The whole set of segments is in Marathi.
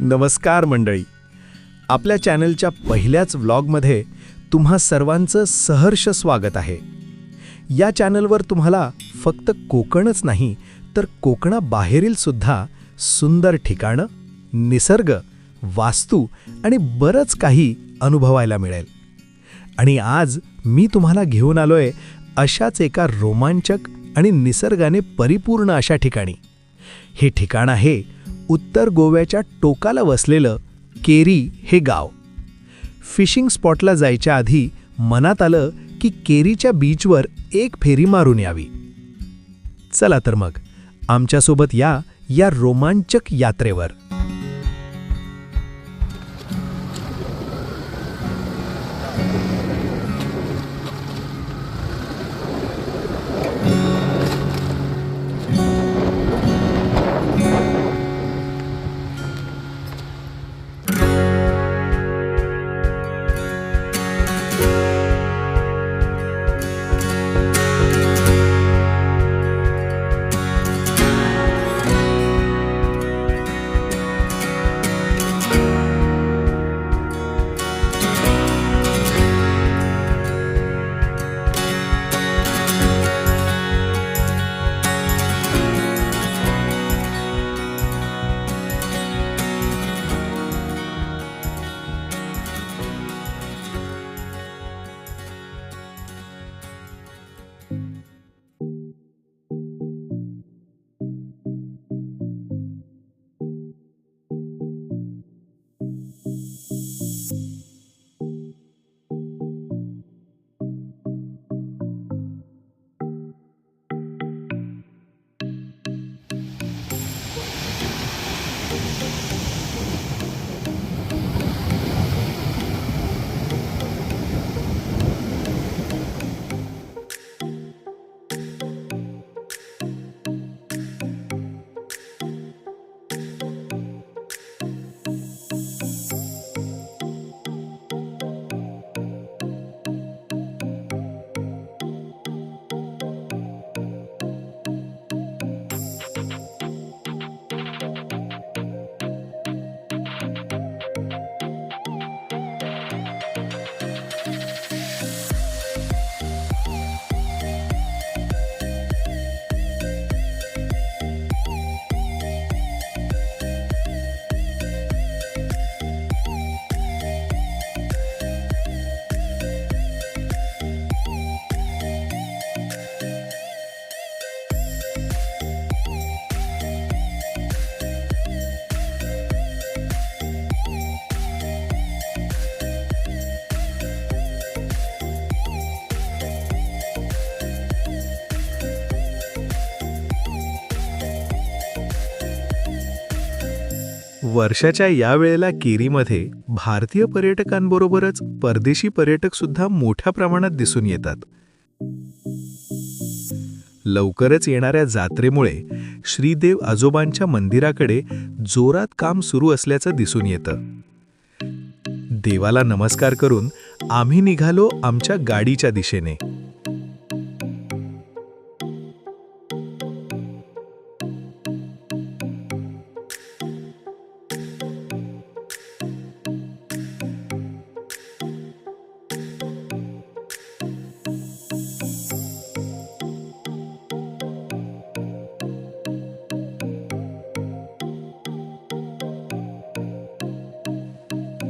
नमस्कार मंडळी, आपल्या चॅनलच्या पहिल्याच व्लॉगमध्ये तुम्हा सर्वांचं सहर्ष स्वागत आहे. या चॅनलवर तुम्हाला फक्त कोकणच नाही तर कोकणाबाहेरील सुद्धा सुंदर ठिकाणं, निसर्ग, वास्तू आणि बरंच काही अनुभवायला मिळेल. आणि आज मी तुम्हाला घेऊन आलोय अशाच एका रोमांचक आणि निसर्गाने परिपूर्ण अशा ठिकाणी. हे ठिकाण आहे उत्तर गोव्याच्या टोकाला वसलेलं केरी हे गाव. फिशिंग स्पॉटला जायच्या आधी मनात आलं की केरीच्या बीचवर एक फेरी मारून यावी. चला तर मग आमच्यासोबत या रोमांचक यात्रेवर. वर्षाच्या या वेळेला केरीमध्ये भारतीय पर्यटकांबरोबरच परदेशी पर्यटक सुद्धा मोठ्या प्रमाणात दिसून येतात. लवकरच येणाऱ्या जात्रेमुळे श्रीदेव आजोबांच्या मंदिराकडे जोरात काम सुरू असल्याचं दिसून येतं. देवाला नमस्कार करून आम्ही निघालो आमच्या गाडीच्या दिशेने.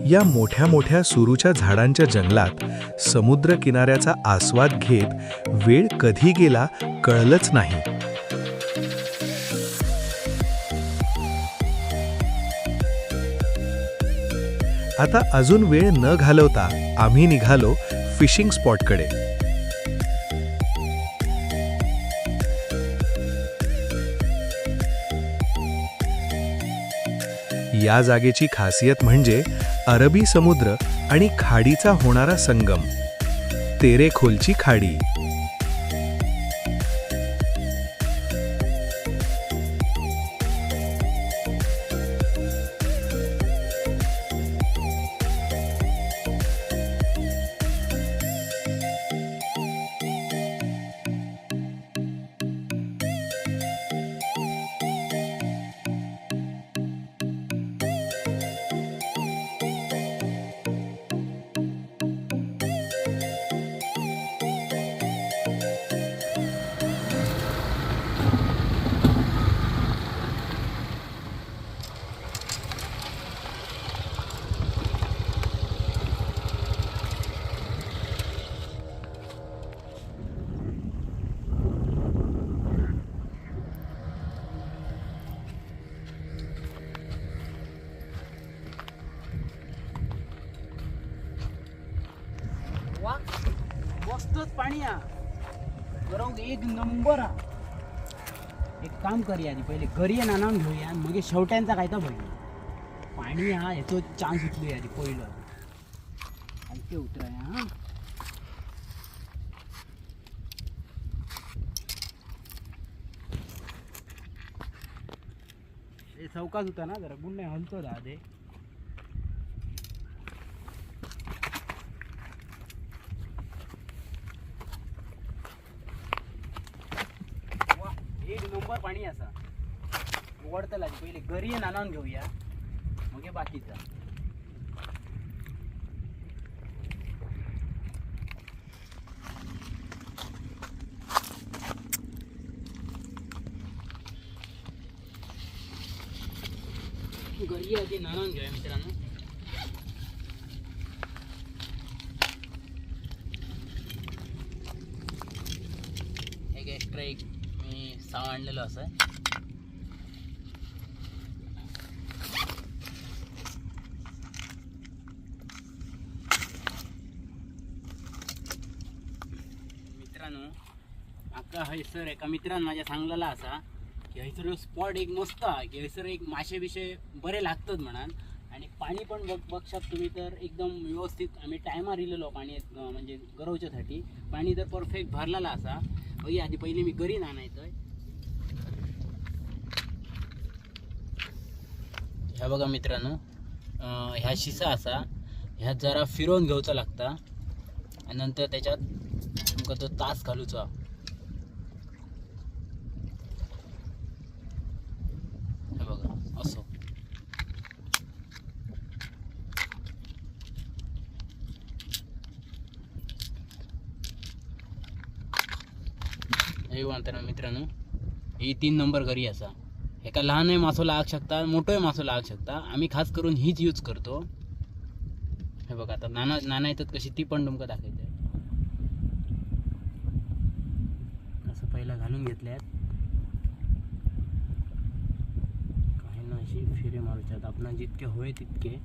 या मोठ्या मोठ्या सुरूच्या झाडांच्या जंगलात समुद्र किनाऱ्याचा आस्वाद घेत वेळ कधी गेला कळलंच नाही. आता अजून वेळ न घालवता आम्ही निघालो फिशिंग स्पॉटकडे. या जागेची खासियत म्हणजे अरबी समुद्र आणि खाडीचा होणारा संगम, तेरेखोलची खाडी. मस्तच पाणी हा बरोबर एक नंबर हा. एक काम करूया आधी पहिले घरी नानावून घेऊया मग शेवट्यांचा काय तर बघूया. पाणी हा याचो चान्स उचलूया आधी पहिलं आणि ते उतराया हा. हे चौकाच होता ना जरा गुंड हलतो दा दे. एक नंबर पाणी असा उघडतला पहिले घरी नानावून घेऊया मग हे बाकीचा. घरी आधी नानावून घेऊया मित्रांनो. एक एक्स्ट्रा एक मी साव आणलेलं असं मित्रांनो. आका हयसर एका मित्रान माझ्या सांगलेला असा की हयसर स्पॉट एक मस्त हा की हयसर एक मासे बिशे बरे लागतात म्हणान आणि पाणी पण बघशात तुम्ही तर एकदम व्यवस्थित. आम्ही टायमार इलेलो पाणी म्हणजे गरवच्यासाठी पाणी तर परफेक्ट भरलेला असा. बघी आधी पहिले मी घरी नानायचंय. ह्या बघा मित्रांनो ह्या शिसा असा ह्यात जरा फिरवून घेऊचा लागता आणि नंतर त्याच्यात तुमका तो तास घालूचा. हे बघा असो हे म्हणताना मित्रांनो ही 3 नंबर घरी असा. एका लहानही मासो लाग शकता मोठोही मासो लाग शकता. आम्ही खास करून हीच यूज करतो. हे बघा आता नाना येतात कशी ती पण तुमका दाखवायचं आहे. असं पहिला घालून घेतल्यात काही ना अशी फिरे मारूच्यात आपण जितके होय तितके.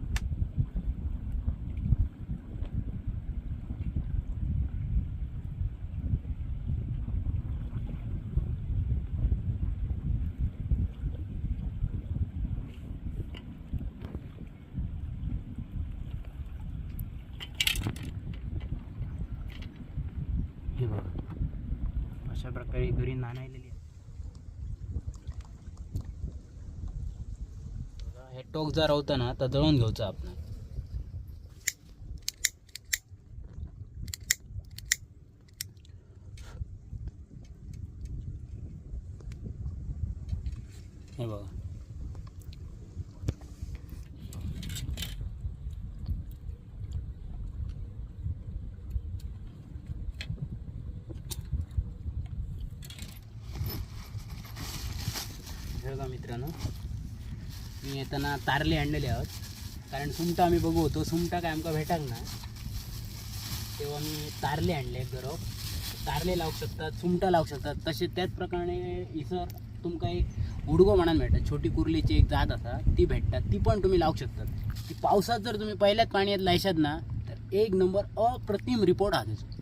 हे बघा अशा प्रकारे घरी नाणायलेली आहे. हे टोक जर होतं ना तर दळून घ्यायचं आपण. हे बघा बघा मित्रांनो मी येताना तारले आणलेले आहोत. कारण सुमटा आम्ही बघू होतो सुमटा काय आमका भेटाक ना तेव्हा मी तारले आणले. गरव तारले लावू शकतात सुमटा लावू शकतात. तसे त्याच प्रकारे इसर तुमका एक उडगो म्हणान भेटतात. छोटी कुर्लीची एक जात असा ती भेटतात ती पण तुम्ही लावू शकतात. की पावसात जर तुम्ही पहिल्याच पाण्यात लायशात ना तर एक नंबर अप्रतिम रिपोर्ट हा त्याचा.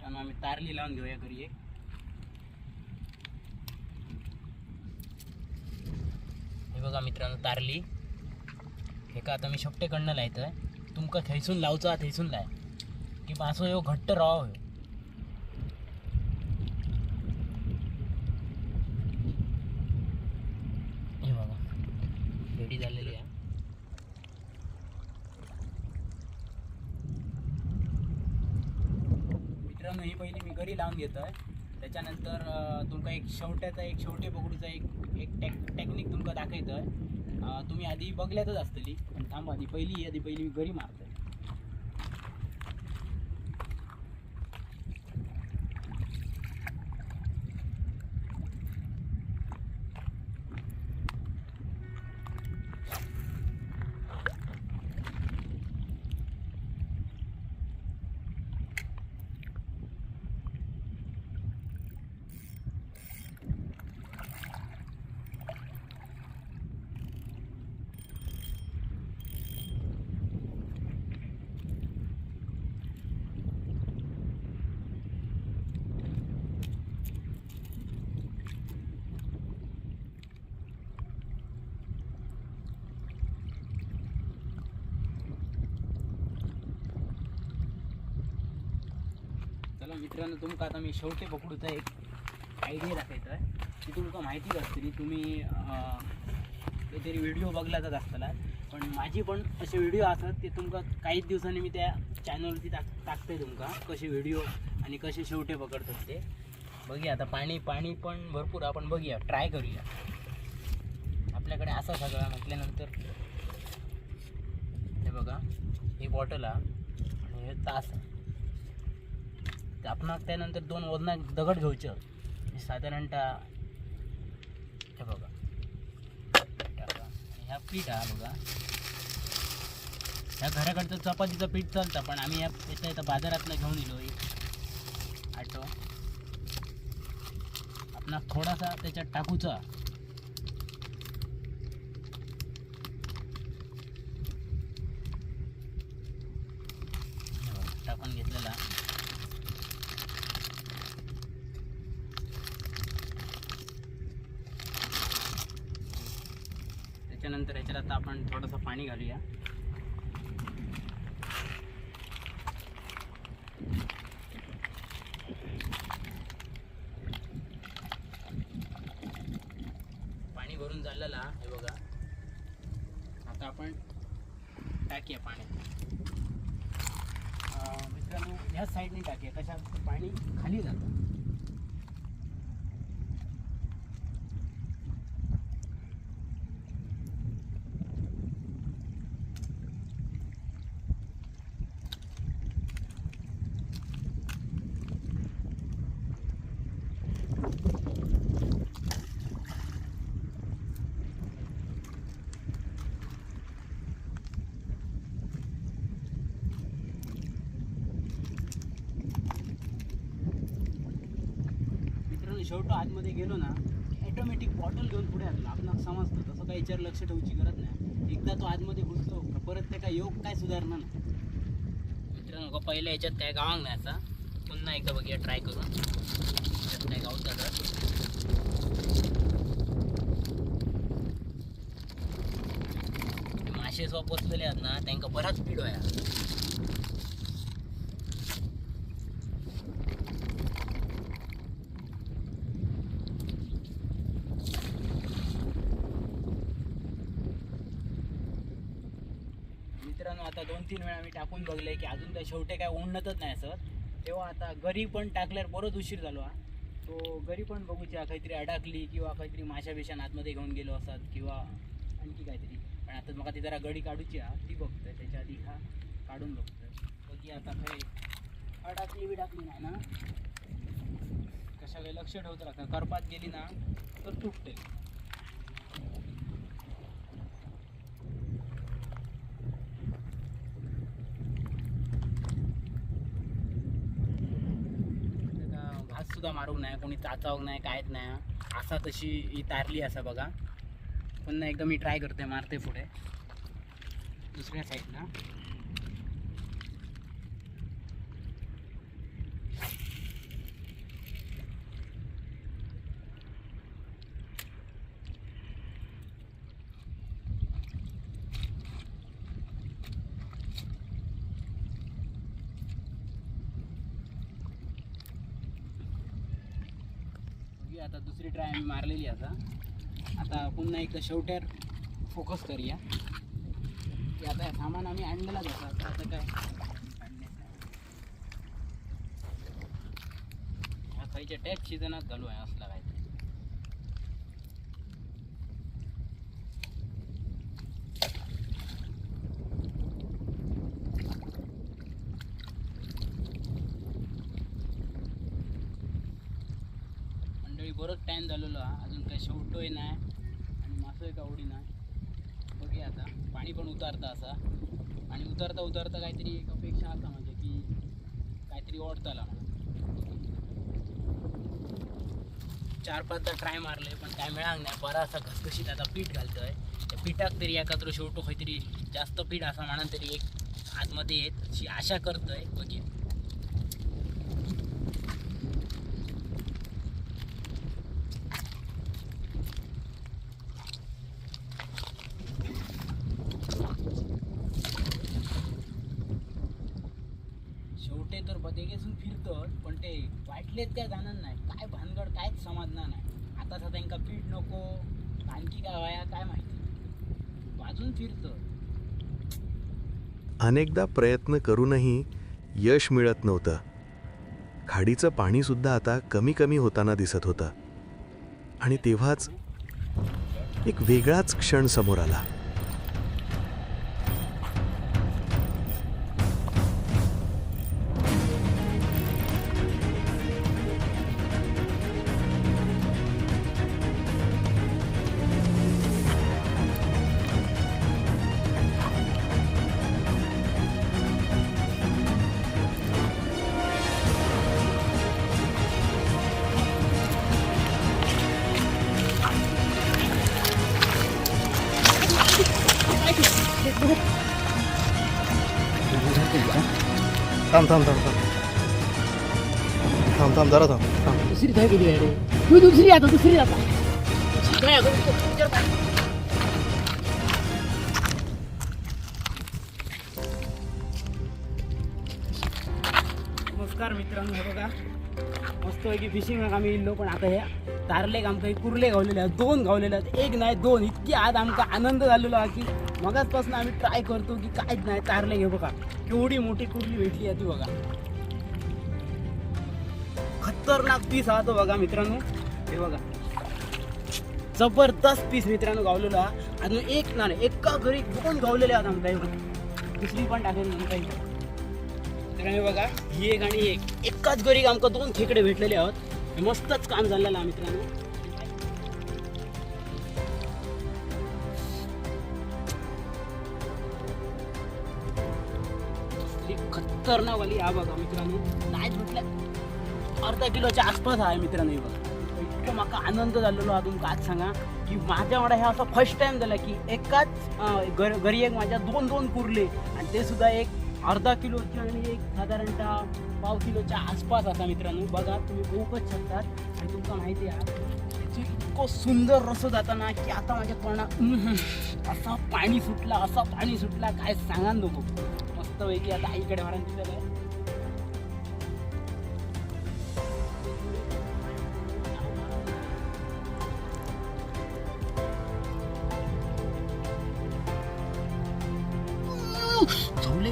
त्यामुळे आम्ही तारली लावून घेऊया घरी एक. हे बघा मित्रांनो तारली हे का आता मी शेपटेकडनं लायतोय. तुमका थैसून लावचा थैसून लाय की मासो ह्यो घट्ट राव ह्यो. हे बघा रेडी झालेली आहे. मित्रांनो ही पहिली मी घरी लावून घेतोय. त्याच्यानंतर तुमका एक शेवटे पकडूचा एक टेक्निक तुमका दाखवतोय. तुम्ही आधी बघल्यातच असतली पण थांब आधी पहिली मी घरी मारतोय. चला मित्रांनो तुमका आता मी शेवटे पकडूचा एक आयडिया दाखवतोय. ती तुमका माहितीच असतली. तुम्ही काहीतरी व्हिडिओ बघलाच असताना पण माझी पण असे व्हिडिओ असतात ते तुमका काहीच दिवसांनी मी त्या चॅनलवरती टाकते. तुमका कसे व्हिडिओ आणि कसे शेवटे पकडतात ते बघूया. आता पाणी पण भरपूर आपण बघूया ट्राय करूया. आपल्याकडे असा सगळा म्हटल्यानंतर हे बघा ही बॉटल आणि हे तास आपण त्यानंतर 2 वजना दगड घ्यायचं साधारणतः. हे बघा टाका. ह्या पीठ हा बघा ह्या घराकडचं चपातीचं पीठ चालतं पण आम्ही इथं बाजारातनं घेऊन येलो आटो. आपण थोडासा त्याच्यात टाकूचा. टाकून घेतलेला. त्याच्यानंतर याच्यात आता आपण थोडंसं पाणी घालूया. पाणी भरून झालेला हे बघा. आता आपण टाकूया पाण्यात. मित्रांनो ह्या साईडने टाकूया कशा पाणी खाली जातं. शेवटो आतमध्ये गेलो ना ऑटोमॅटिक बॉटल घेऊन पुढे आलो. आपण समजतं तसं काही विचार लक्ष ठेवची गरज नाही. एकदा तो आतमध्ये घुसतो परत ते काय योग काय सुधारणार नाही. मित्रांनो पहिल्या याच्यात काय गावांग नाही असा. पुन्हा एकदा बघूया ट्राय करून त्यात काय गावतं तर. मासे स्व पोचलेले आहेत ना त्यांना बराच स्पीड होया. आता 2-3 वेळा मी टाकून बघले की अजून काही शेवटे काय उन्नतच नाही असत. तेव्हा आता गरी पण टाकल्यावर बरोच उशीर झालो हा. तो गरी पण बघूच्या काहीतरी अडकली किंवा काहीतरी माशा बिशा आतमध्ये घेऊन गेलो असतात किंवा आणखी काहीतरी. पण आता मग ती जरा गडी काढूची हा ती बघतोय, त्याच्या आधी हा काढून बघतोय बघी आता काही अडकली बिडकली नाही ना. कशा काही लक्ष ठेवत राहतं, करपात गेली ना तर तुटते. घास सुद्धा मारूक नाही, कोणी चाचावक नाही, कायच नाही. असा तशी ही तारली असा बघा. पुन्हा एकदा मी ट्राय करते, मारते पुढे दुसऱ्या साईडला. आता दुसरी ट्राय आम्ही मारलेली आता पुन्हा एकदा शेवट्यावर फोकस करूया की आता सामान आम्ही आणलेलाच होता. आता काय ह्या खायच्या टॅक्स सीझनात चालू आहे असला काय. बरंच टाईम झालेलो अजून काही शेवटोय नाही आणि मासोय का उडी नाही. बघूया आता पाणी पण उतारतं असा आणि उतरता उतरता काहीतरी एक अपेक्षा असा म्हणजे की काहीतरी ओढताला म्हणून 4-5दा ट्राय मारले पण काय मिळालं नाही. बरा असा घसघशीत आता पीठ घालतोय, त्या पिठाक तरी एखादं शेवटो काहीतरी जास्त पीठ असा म्हणून तरी एक आतमध्ये येत अशी आशा करतोय. बघूया तर बदेगेसून फिरतं पण ते वाटलेत काय जाणार नाही. काय भानगड कायच समजणार नाही. आता त्यांना पीठ नको आणखी काय व्हाया काय माहिती, वाजून फिरतं. अनेकदा प्रयत्न करूनही यश मिळत नव्हतं. खाडीचं पाणीसुद्धा आता कमी कमी होताना दिसत होतं आणि तेव्हाच एक वेगळाच क्षण समोर आला. थांब थांब थांब थांब थांब थांब जरा थांब थांब. दुसरी धाय गेली काय रे तू? दुसरी आता नमस्कार मित्रांनो, हे बघा मस्तपैकी फिशिंग आम्ही इल्लो. पण आता ह्या तारलेक आमकां कुर्ले गावलेले आहेत, 2 गावलेले आहेत, 1 नाही 2. इतकी आज आमका आनंद झालेलो आहे की मगाचपासून आम्ही ट्राय करतो की काहीच नाही तारले. हे बघा केवढी मोठी कुर्ली भेटली आहे ती बघा. खतरनाक पीस हा तो बघा मित्रांनो. हे बघा जबरदस्त पीस मित्रांनो गावलेला. अजून एक नाही, एका घरी 2 गावलेले आहेत आमका. दुसरी पण टाकेल नंतर. हे बघा ही एक आणि एक एकाच घरी आमका 2 खेकडे भेटलेले आहोत. मस्तच काम झालेलं आहे मित्रांनो. खतरनाक वाली हा बघा मित्रांनो. नाही म्हटलं अर्धा किलोच्या आसपास आहे मित्रांनो. हे बघा इतकं माका आनंद झालेलो आहे तुमका आज सांगा की माझ्या वाडा हे असं फर्स्ट टाइम झाला की एकाच घरी एक माझ्या 2 कुर्ले आणि ते सुद्धा एक अर्धा किलोची आणि एक साधारणतः पाव किलोच्या आसपास असा मित्रांनो. बघा तुम्ही बघूच शकतात आणि तुमका माहिती आहे त्याची इतकं सुंदर रस जाताना की आता माझ्या तोंडात असा पाणी सुटला काय सांगा नको. मस्त वेगळी आता आईकडे मारा दिलेलं आहे.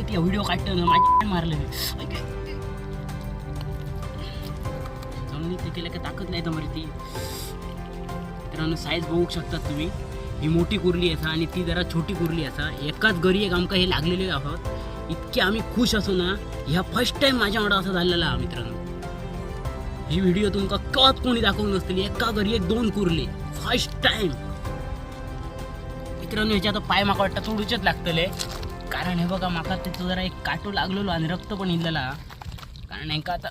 ती व्हिडिओ काढतो ना माझी मारलं जमिनीत केल्या का ताकद नाही तर ती मित्रांनो साईज बघू शकतात तुम्ही. ही मोठी कुर्ली असा आणि ती जरा छोटी कुर्ली असा. एकाच घरी एक आमका हे लागलेले आहोत. इतके आम्ही खुश असो ना. ह्या फर्स्ट टाइम माझ्या वाडा असा झालेला हा मित्रांनो. ही व्हिडिओ तुमका कळत कोणी दाखवून नसतील. एका घरी एक 2 कुर्ली फर्स्ट टाइम मित्रांनो. ह्याच्या आता पाय माका वाटतं तोडूचेच लागतले कारण हे बघा माका त्याचं जरा एक काटो लागलेलो आणि रक्त पण इल्लेला कारण हेंका आता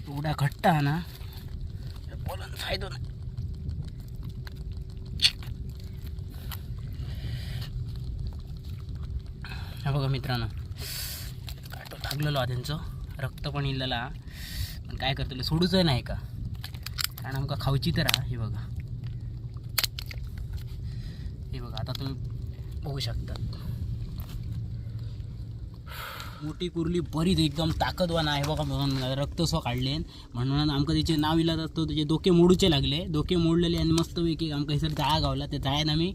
एवढा घट्ट आहे ना बोलून फायदो नाही. हा बघा मित्रांनो काटो लागलेलो आहे त्यांचं रक्त पण इल्लेला पण काय करतले सोडूच नाही का कारण आमका खाऊची तर हे बघा आता तुम्ही बघू शकता. मोठी कुर्ली बरीच एकदम ताकदवान आहे बघा. म्हणून रक्तस्व काढले म्हणून आमका त्याचे नाव इलाज असतो. त्याचे डोके मोडूचे लागले. डोके मोडलेले आणि मस्तपैकी आमका हिसर जाळा गावला. त्या जाळ्यात आम्ही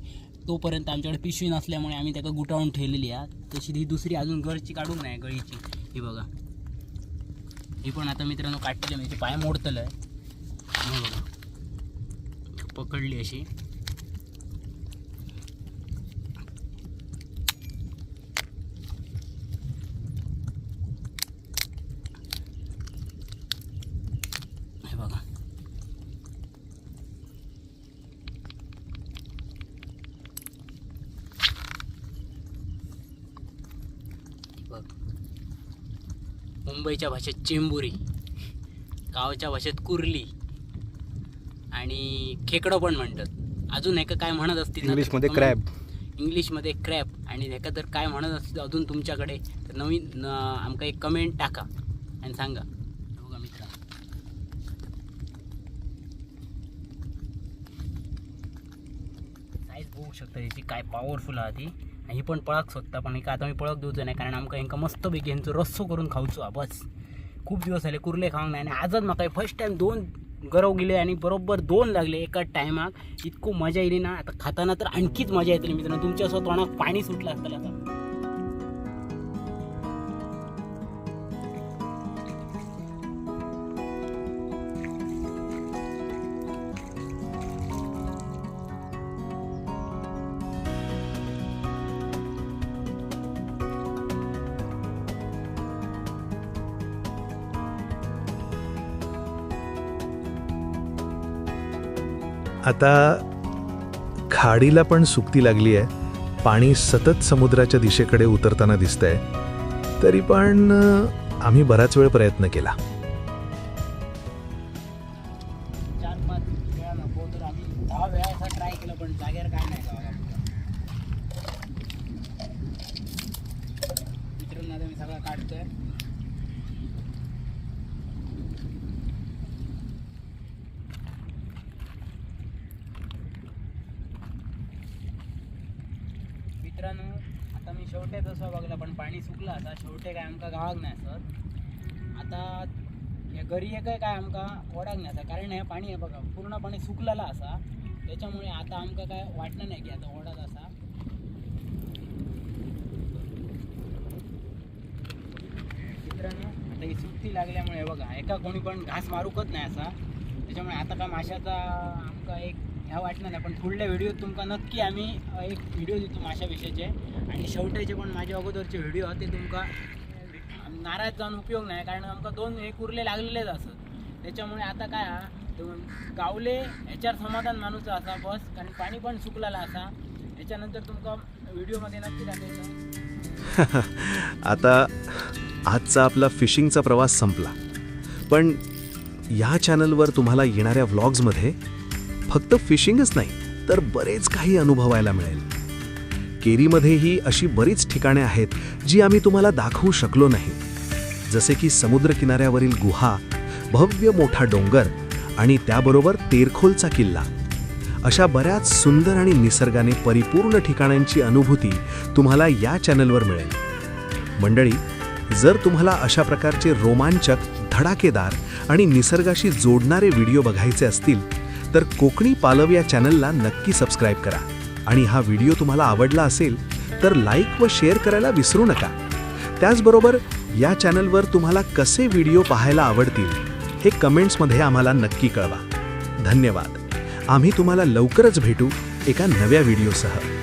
तोपर्यंत आमच्याकडे पिशवी नसल्यामुळे आम्ही त्याला गुटाळून ठेवलेली आहे. तशी ही दुसरी अजून घरची काढून नाही गळीची. ही बघा ही पण आता मित्रांनो काढलेली म्हणजे पाय मोडतलं आहे बघा पकडली अशी. मुंबईच्या भाषेत चेंबुरी, गावच्या भाषेत कुर्ली आणि खेकडं पण म्हणतात. अजून एका काय म्हणत असतील इंग्लिशमध्ये क्रॅब. इंग्लिशमध्ये क्रॅब आणि एका जर काय म्हणत असतील अजून तुमच्याकडे तर नवीन आमका एक कमेंट टाका आणि सांगा. बघा मित्र साईज बघू शकता याची काय पॉवरफुल आहे ती. ही पण पळक शकता पण एका आता मी पळक देऊचं नाही कारण आमका हेंका मस्तपैकी ह्यांचं रस्सो करून खाऊचो बस. खूप दिवस झाले कुर्ले खाऊंक नाही आणि आजच म्हाका फर्स्ट टाइम 2 गरव गेले आणि बरोबर 2 लागले एकाच टायमाक. इतकं मजा येईल ना. आता खाताना तर आणखीच मजा येतली मित्रांनो. तुमच्या असं तोंडात पाणी सुटलं असतं आता. आता खाडीला पण सुकती लागली आहे. पाणी सतत समुद्राच्या दिशेकडे उतरताना दिसतंय. तरी पण आम्ही बराच वेळ प्रयत्न केला. 4-5 वेळा नको तर आम्ही 10 वेळा असा ट्राय केला पण जागेवर काय नाही गावाला. मित्रांनो आता मी सगळं काढतोय. मित्रांनो आता मी शेवटे तसं बघला पण पाणी सुकलं आता. शेवटे काय आमका गावाक नाही असत. आता या घरी एक काय आमका ओढाक नाही असा कारण हे पाणी आहे बघा पूर्णपणे सुकलेला असा. त्याच्यामुळे आता आमका काय वाटलं नाही की आता ओढात असा. मित्रांनो आता ही सुकती लागल्यामुळे बघा एका कोणी पण घास मारूकच नाही असा. त्याच्यामुळे आता काय माशाचा आमका एक ह्या वाटलं नाही पण पुढल्या व्हिडिओत तुमका नक्की आम्ही एक व्हिडिओ देतो माशाविषयीचे आणि शेवटाचे पण माझ्या अगोदरचे व्हिडिओ ते तुमका नाराज जाऊन उपयोग नाही कारण आमका 2 हे कुर्ले लागलेलेच असत. त्याच्यामुळे आता काय गावले ह्याच्यावर समाधान मानूचं असा बस कारण पाणी पण सुकलेला असा. त्याच्यानंतर तुमका व्हिडिओमध्ये नक्की दाखवायचं. आता आजचा आपला फिशिंगचा प्रवास संपला पण या चॅनलवर तुम्हाला येणाऱ्या व्लॉग्समध्ये फक्त फिशिंगच नाही तर बरेच काही अनुभवायला मिळेल. केरीमध्येही अशी बरीच ठिकाणे आहेत जी आम्ही तुम्हाला दाखवू शकलो नाही. जसे की समुद्रकिनाऱ्यावरील गुहा, भव्य मोठा डोंगर आणि त्याबरोबर तेरखोलचा किल्ला. अशा बऱ्याच सुंदर आणि निसर्गाने परिपूर्ण ठिकाणांची अनुभूती तुम्हाला या चॅनलवर मिळेल. मंडळी, जर तुम्हाला अशा प्रकारचे रोमांचक, धडाकेदार आणि निसर्गाशी जोडणारे व्हिडिओ बघायचे असतील तर कोकणी पालव या चॅनलला नक्की सबस्क्राईब करा. आणि हा व्हिडिओ तुम्हाला आवडला असेल तर लाईक व शेअर करायला विसरू नका. त्याचबरोबर या चॅनलवर तुम्हाला कसे व्हिडिओ पाहायला आवडतील हे कमेंट्समध्ये आम्हाला नक्की कळवा. धन्यवाद. आम्ही तुम्हाला लवकरच भेटू एका नव्या व्हिडिओसह.